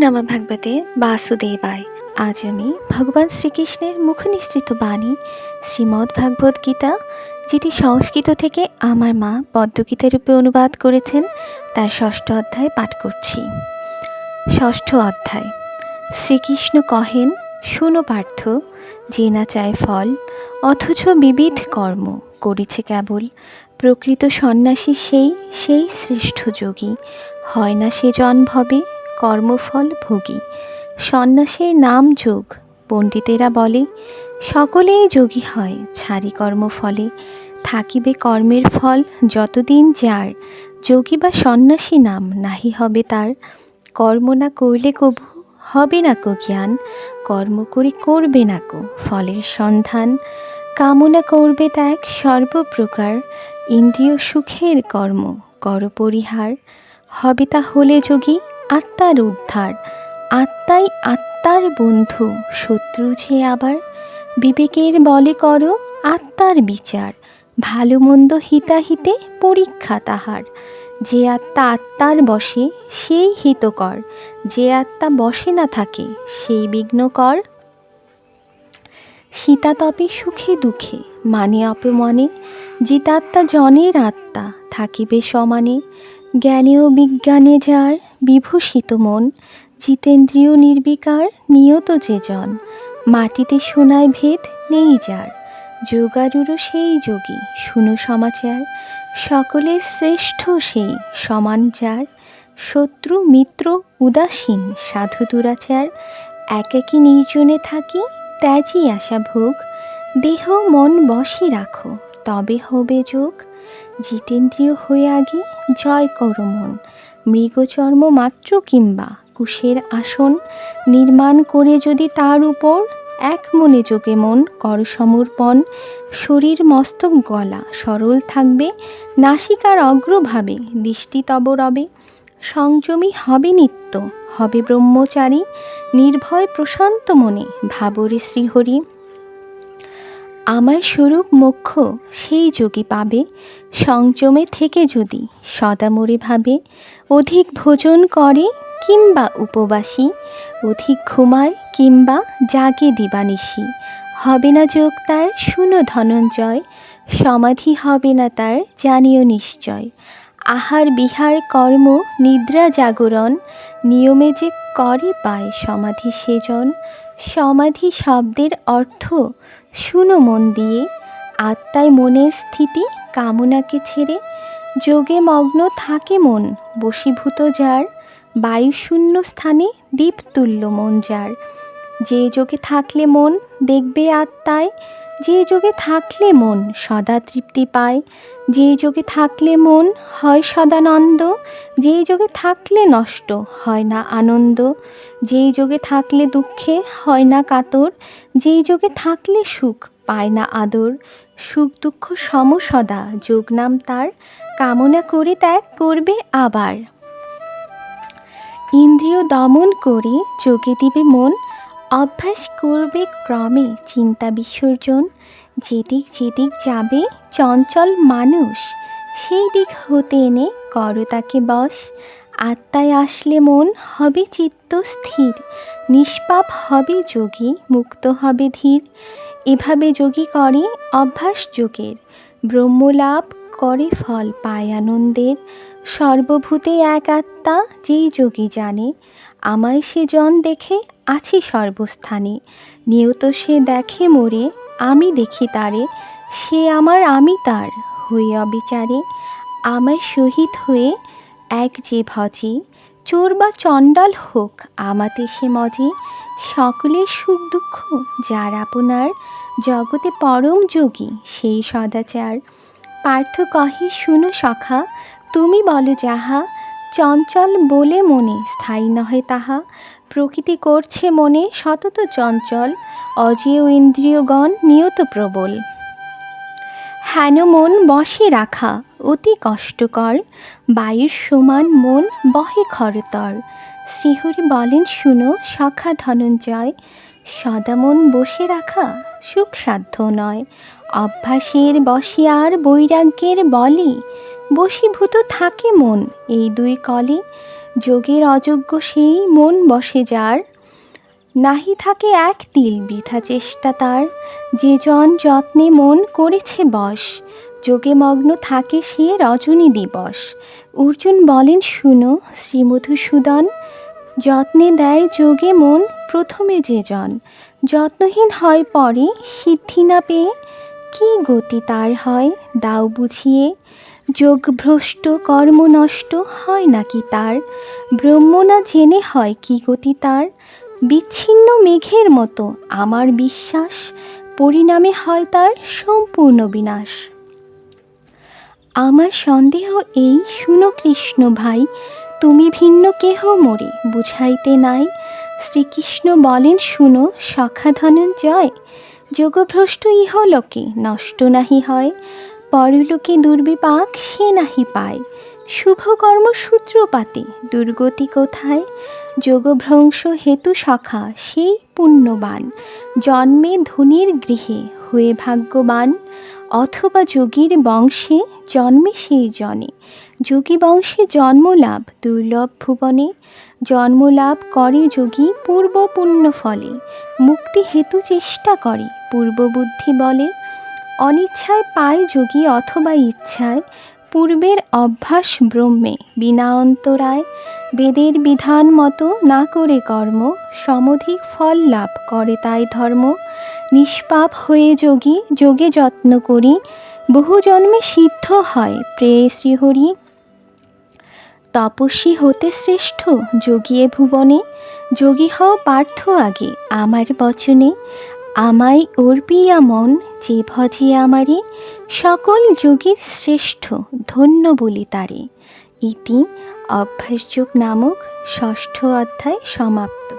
নমঃ ভগবতে বাসুদেবায়। আজ আমি ভগবান শ্রীকৃষ্ণের মুখনিসৃত বাণী শ্রীমদ্ ভাগবত গীতা, যেটি সংস্কৃত থেকে আমার মা পদ্মগীতা রূপে অনুবাদ করেছেন, তার ষষ্ঠ অধ্যায় পাঠ করছি। ষষ্ঠ অধ্যায়। শ্রীকৃষ্ণ কহেন, শুনো পার্থ, যে না চায় ফল অথচ বিবিধ কর্ম করেছে কেবল, প্রকৃত সন্ন্যাসী সেই শ্রেষ্ঠ যোগী, হয় না সে জনভবে কর্মফল ভোগী। সন্ন্যাসের নাম যোগ, পণ্ডিতেরা বলে, সকলেই যোগী হয় ছাড়ি কর্মফলে। থাকিবে কর্মের ফল যতদিন যার, যোগী বা সন্ন্যাসী নাম নাহি হবে তার। কর্ম না করলে কভু হবে না কো জ্ঞান, কর্ম করি করবে না কো ফলের সন্ধান। কামনা করবে ত্যাগ সর্বপ্রকার, ইন্দ্রিয় সুখের কর্ম কর পরিহার। হবে তাহলে যোগী আত্মার উদ্ধার, আত্মাই আত্মার বন্ধু শত্রু যে আবার। বিবেকের বলে করো আত্মার বিচার, ভালো মন্দ হিতাহিতে পরীক্ষা তাহার। যে আত্মা আত্মার বশে সেই হিতকর, যে আত্মা বশে না থাকে সেই বিঘ্নকর। শীতাতপে সুখে দুঃখে মানে অপমনে, জিতাত্মা জনের আত্মা থাকিবে সমানে। জ্ঞানে ও বিজ্ঞানে যার বিভূষিত মন, জিতেন্দ্রিয় নির্বিকার নিয়ত যে জন। মাটিতে সোনায় ভেদ নেই যার, যোগারুরও সেই যোগী শুনো সমাচার। সকলের শ্রেষ্ঠ সেই সমান যার, শত্রু মিত্র উদাসীন সাধু দুরাচার। একাকী নির্জনে থাকি ত্যাজি আশা ভোগ, দেহ মন বশে রাখো তবে হবে যোগ। জিতেন্দ্রিয় হয়ে আগে জয় করো মন, মৃগচর্ম মাত্র কিংবা কুশের আসন নির্মাণ করে যদি তার উপর এক মনে যোগে মন কর সমর্পণ। শরীর মস্তক গলা সরল থাকবে, নাসিকার অগ্রভাবে দৃষ্টি তব রবে। সংযমী হবে নিত্য হবে ব্রহ্মচারী, নির্ভয় প্রশান্ত মনে ভাবরে শ্রীহরি। আমার স্বরূপ মোক্ষ সেই যোগী পাবে, সংযমে থেকে যদি সদা মোরে ভাবে। অধিক ভোজন করে কিংবা উপবাসী, অধিক ঘুমায় কিংবা জাগে দিবানিশি। হবে না যোগ তার শুনো ধনঞ্জয়, সমাধি হবে না তার জানিও নিশ্চয়। আহার বিহার কর্ম নিদ্রা জাগরণ, নিয়মে যে করে পায় সমাধি সেজন। সমাধি শব্দের অর্থ শুনো মন দিয়ে, আত্মায় মনের স্থিতি কামনাকে ছেড়ে। যোগে মগ্ন থাকে মন বশীভূত যার, বায়ুশূন্য স্থানে দীপতুল্য মন যার। যে যোগে থাকলে মন দেখবে আত্মায়, যে যোগে থাকলে মন সদা তৃপ্তি পায়। যে যোগে থাকলে মন হয় সদানন্দ, যে যোগে থাকলে নষ্ট হয় না আনন্দ। যেই যোগে থাকলে দুঃখে হয় না কাতর, যেই যোগে থাকলে সুখ পায় না আদর। সুখ দুঃখ সম সদা যোগ নাম তার, কামনা করে ত্যাগ করবে আবার। ইন্দ্রিয় দমন করে যোগে দিবে মন, অভ্যাস করবে ক্রমে চিন্তা বিসর্জন। যেদিক যেদিক যাবে চঞ্চল মানুষ, সেই দিক হতে এনে করো তাকে বশ। আত্মায় আসলে মন হবে চিত্ত স্থির, নিষ্পাপ হবে যোগী মুক্ত হবে ধীর। এভাবে যোগী করে অভ্যাস যোগের, ব্রহ্মলাভ করে ফল পায় আনন্দের। সর্বভূতে এক আত্মা যেই যোগী জানে, আমায় সে জন দেখে আছি সর্বস্থানে। নিয়ত সে দেখে মোরে আমি দেখি তারে, সে আমার আমি তার হই অবিচারে। আমার সহিত হয়ে এক যে ভজে, চোর বা চণ্ডাল হোক আমাতে সে মজে। সকলের সুখ দুঃখ যার আপনার, জগতে পরম যোগী সেই সদাচার। পার্থ কহে শুনো সখা, তুমি বলো যাহা, চঞ্চল বলে মনে স্থায়ী নহে তাহা। প্রকৃতি করছে মনে সতত চঞ্চল, অজেয় ইন্দ্রিয়গণ নিয়ত প্রবল। হেন মন বশে রাখা অতি কষ্টকর, বায়ুর সমান মন বহে খরতর। শ্রীহরি বলেন শুনো সখা ধনঞ্জয়, সদা মন বসে রাখা সুখ সাধ্য নয়। অভ্যাসের বশে আর বৈরাগ্যের বলে, বশীভূত থাকে মন এই দুই কলে। যোগের অযোগ্য সেই মন বসে যার, নাহি থাকে এক তিল বৃথা চেষ্টা তার। যে জন যত্নে মন করেছে বশ, যোগে মগ্ন থাকে সে রজনী দিবস। অর্জুন বলেন শুনো শ্রীমধুসূদন, যত্নে দেয় যোগে মন প্রথমে যে জন, যত্নহীন হয় পরে সিদ্ধি না পেয়ে, কি গতি তার হয় দাও বুঝিয়ে। যোগভ্রষ্ট কর্ম নষ্ট হয় নাকি তার, ব্রহ্ম না জেনে হয় কি গতি তার। বিচ্ছিন্ন মেঘের মতো আমার বিশ্বাস, পরিণামে হয় তার সম্পূর্ণ বিনাশ। আমার সন্দেহ এই শুনো কৃষ্ণ ভাই, তুমি ভিন্ন কেহ মোরে বুঝাইতে নাই। শ্রীকৃষ্ণ বলেন শুনো সখা ধনঞ্জয়, যোগভ্রষ্ট ইহলোকে নষ্ট নাহি হয়, পরলোকে দুর্বিপাক সে নাহি পায়। শুভকর্ম সূত্রপাতে দুর্গতি কোথায়, যোগভ্রংশ হেতু সখা সেই পুণ্যবান, জন্মে ধনীর গৃহে হয়ে ভাগ্যবান। অথবা যোগীর বংশে জন্মে সেই জনে, যোগী বংশে জন্মলাভ দুর্লভ ভুবনে। জন্মলাভ করে যোগী পূর্ব পুণ্য ফলে, মুক্তি হেতু চেষ্টা করে পূর্ব বুদ্ধি বলে। অনিচ্ছায় পায় যোগী অথবা ইচ্ছায়, পূর্বের অভ্যাস ব্রহ্মে বিনা অন্তরায়। বেদের বিধান মতো না করে কর্ম, সমধিক ফল লাভ করে তাই ধর্ম। নিষ্পাপ হয়ে যোগী যোগে যত্ন করি, বহু জন্মে সিদ্ধ হয় প্রেয়ে শ্রীহরি। তপস্বী হতে শ্রেষ্ঠ যোগী এ ভুবনে, যোগী হও পার্থ আগে আমার বচনে। আমায় অর্পিয়া মন যে ভজে আমারে, সকল যোগীর শ্রেষ্ঠ ধন্য বলি তারে। ইতি অভ্যাসযোগ নামক ষষ্ঠ অধ্যায় সমাপ্ত।